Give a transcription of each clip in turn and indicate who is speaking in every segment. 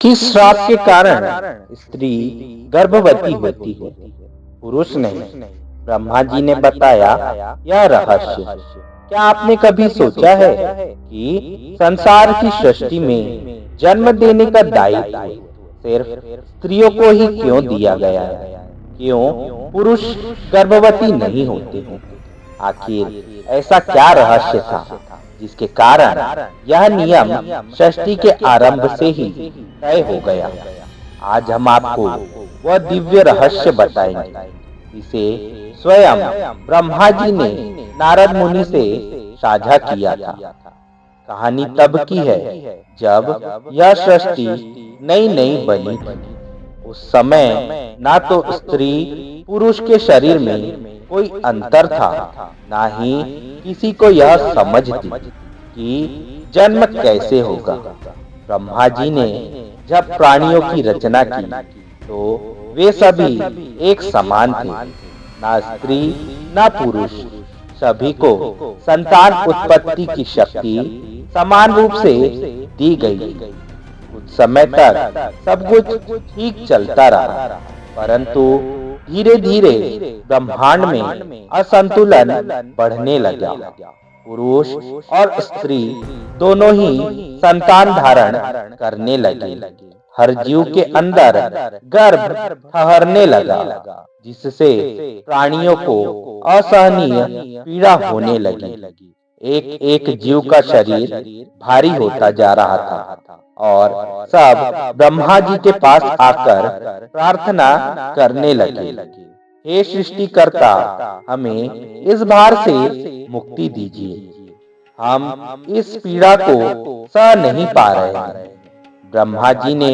Speaker 1: किस श्राप के कारण स्त्री गर्भवती होती है? पुरुष नहीं, ब्रह्मा जी ने बताया यह रहस्य। क्या आपने कभी सोचा है कि संसार की सृष्टि में जन्म देने का दायित्व सिर्फ स्त्रियों को ही क्यों दिया गया है? क्यों पुरुष गर्भवती नहीं होते हैं? आखिर ऐसा क्या रहस्य था जिसके कारण यह नियम सृष्टि के आरंभ से ही तय हो गया? आज हम आपको वह दिव्य रहस्य बताएंगे इसे स्वयं ब्रह्मा जी ने नारद मुनि से साझा किया था। कहानी तब की है जब यह सृष्टि नई नई बनी थी। उस समय ना तो स्त्री पुरुष के शरीर में कोई अंतर था, ना ही किसी को यह समझ थी कि जन्म कैसे होगा। ब्रह्मा जी ने जब प्राणियों की रचना की तो वे सभी एक समान थे, ना स्त्री ना पुरुष। सभी को संतान उत्पत्ति की शक्ति समान रूप से दी गई। कुछ समय तक सब कुछ ठीक चलता रहा, परंतु धीरे धीरे ब्रह्मांड में असंतुलन बढ़ने लगा। पुरुष और स्त्री दोनों ही संतान धारण करने लगे। हर जीव के अंदर गर्भ ठहरने लगा, जिससे प्राणियों को असहनीय पीड़ा होने लगी। एक एक जीव का शरीर भारी होता जा रहा था और सब ब्रह्मा जी के पास आकर प्रार्थना करने लगे, हे सृष्टिकर्ता, हमें इस भार से मुक्ति दीजिए। हम इस पीड़ा को सह नहीं पा रहे हैं। ब्रह्मा जी ने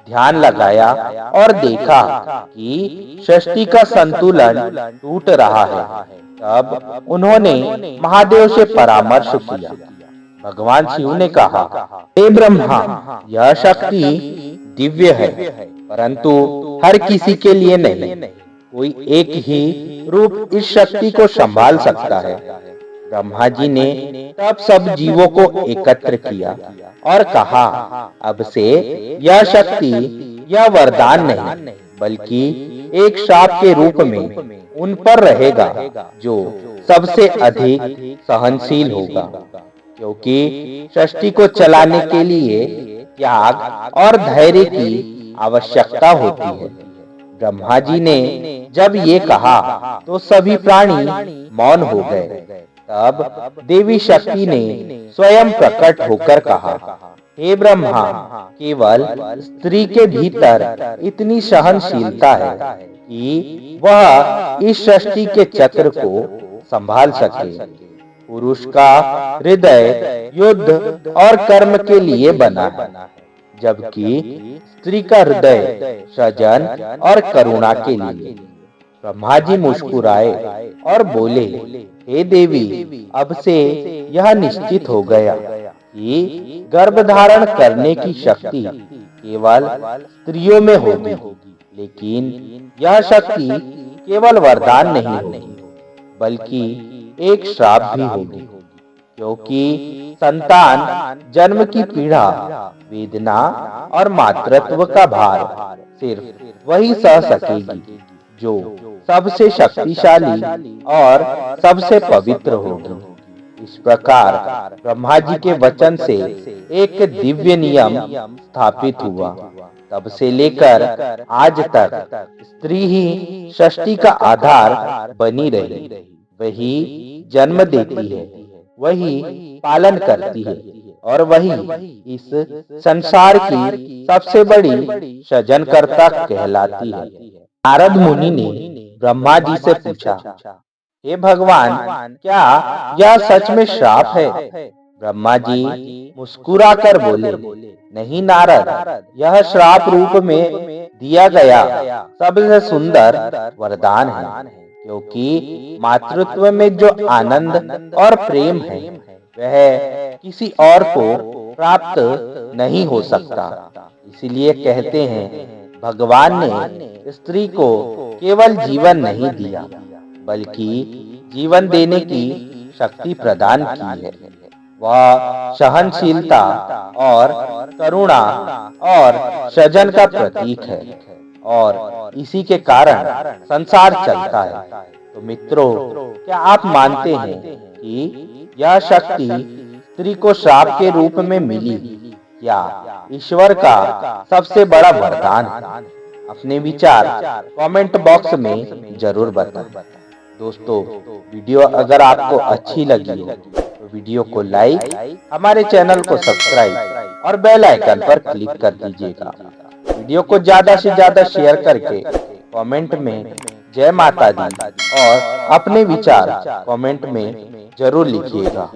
Speaker 1: ध्यान लगाया और देखा कि सृष्टि का संतुलन टूट रहा है। तब उन्होंने महादेव से परामर्श किया। भगवान शिव ने कहा, हे ब्रह्मा, यह शक्ति दिव्य है, परंतु हर किसी के लिए नहीं। कोई एक ही रूप इस शक्ति को संभाल सकता है। ब्रह्मा जी ने तब सब जीवों को एकत्र किया और कहा, अब से यह शक्ति, यह वरदान नहीं बल्कि एक श्राप के रूप में उन पर रहेगा जो सबसे अधिक सहनशील होगा। क्योंकि सृष्टि को चलाने के लिए त्याग और धैर्य की आवश्यकता होती है। ब्रह्मा जी ने जब ये कहा तो सभी प्राणी मौन हो गए। तब देवी शक्ति ने स्वयं प्रकट होकर कहा, हे ब्रह्मा, केवल स्त्री के भीतर इतनी सहनशीलता है कि वह इस सृष्टि के चक्र को संभाल सके। पुरुष का हृदय युद्ध और कर्म के लिए बना है, जबकि स्त्री का हृदय सृजन और करुणा के लिए। ब्रह्मा जी मुस्कुराए और बोले, हे देवी, अब से यह निश्चित हो गया कि गर्भधारण करने की शक्ति केवल स्त्रियों में होगी, लेकिन यह शक्ति केवल वरदान नहीं होगी बल्कि एक श्राप भी होगी। क्योंकि संतान जन्म की पीड़ा, वेदना और मातृत्व का भार सिर्फ वही सह सकेगी जो सबसे शक्तिशाली और सबसे पवित्र होगी। इस प्रकार ब्रह्मा जी के वचन से एक दिव्य नियम स्थापित हुआ। तब से लेकर आज तक स्त्री ही सृष्टि का आधार बनी रही। वही जन्म देती है, वही पालन करती है और वही इस संसार की सबसे बड़ी सृजनकर्ता कहलाती है। नारद मुनि ने ब्रह्मा जी से पूछा, हे भगवान, क्या यह सच में श्राप है? ब्रह्मा जी मुस्कुराकर बोले, नहीं नारद, यह श्राप रूप में दिया गया सबसे सुंदर वरदान है। क्योंकि मातृत्व में जो आनंद और प्रेम है वह किसी और को प्राप्त नहीं हो सकता। इसलिए कहते हैं, भगवान ने स्त्री को केवल जीवन नहीं दिया बल्कि जीवन देने की शक्ति प्रदान की है। वह सहनशीलता और करुणा और सृजन का प्रतीक है और इसी के कारण संसार चलता है। तो मित्रों, क्या आप मानते हैं कि यह शक्ति स्त्री को श्राप के रूप में मिली या ईश्वर का सबसे बड़ा वरदान है? अपने विचार कमेंट बॉक्स में जरूर बताएं। दोस्तों, वीडियो अगर आपको अच्छी लगी हो तो वीडियो को लाइक, हमारे चैनल को सब्सक्राइब और बेल आइकन पर क्लिक कर दीजिएगा। वीडियो को ज्यादा से ज्यादा शेयर करके कमेंट में जय माता दी और अपने विचार कमेंट में जरूर लिखिएगा।